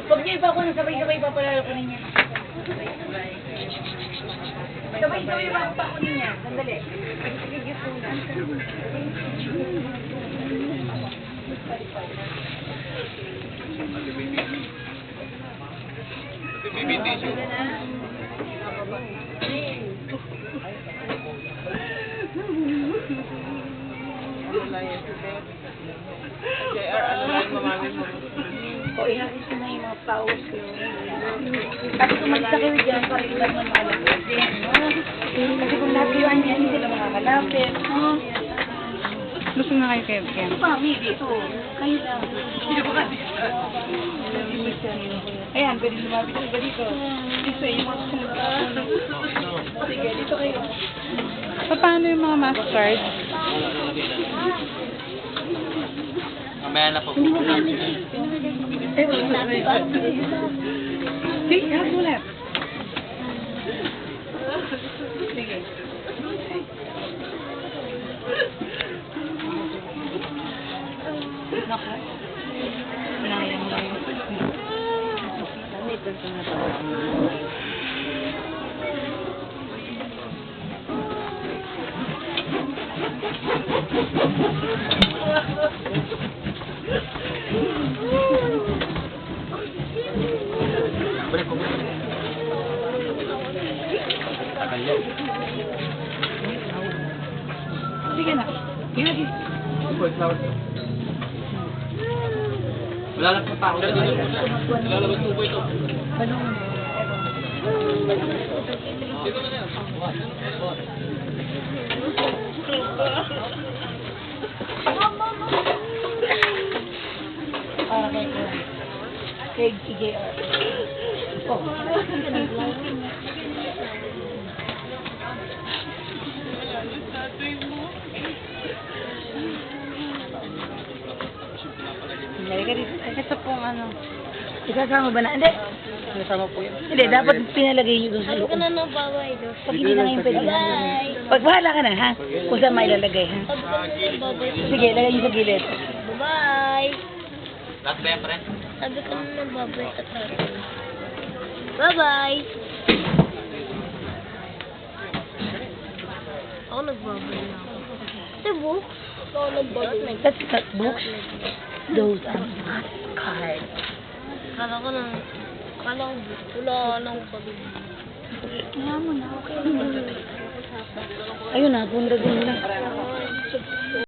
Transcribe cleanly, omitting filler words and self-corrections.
Huwag niyo iba ko na sabay-sabay pa pala ko niya. Sabay-sabay pa ko niya. Sandali. Sige po na. O, ihagis ko na yung mga paus ko. Tapos umalis na kayo dyan para ilan ng malapit din. Kasi kung nakiyuan niya, hindi sila makakalapit. Gusto na kayo kayo, Ken? Ito pa, maybe. Ito. Kayo lang. Hindi ba kasi? Ayan, pwede lumapit ko ba dito? Isa yung mga sumunod. Sige, dito kayo. Paano yung mga mastercard? Mamaya na po. Eh, wala na. Sige, harap mo lang. Sige. Naku. Pinayang mo lang. Dito sa Balik ko. Takal yan. sige na. Ilagay. Wala lang pa tao. Lalabas mo po ito. Balong. Dito na yan. Para kay ko. Kay JR. Oh. Ito pong ano. Isasama ba na? Hindi. Kasama po yan. Hindi, dapat pinalagay nyo doon sa loob. Ano na babay doon? Pag hindi na ngayon pwede na. Bye! Pag bahala ka na, ha? Kung saan may ilalagay, ha? Sabi ko na babay doon. Sige, lagay nyo sa gilid. Bye! Lahat ba yan, pre? Sabi ko na babay ka tayo. Bye-bye! Ako nagbabay na ako. Ito books? Ako nagbabay. That's not books. Those are not cards. Kala ko wala nang pabili. Kaya mo na, okay. Ayun na, punta din na.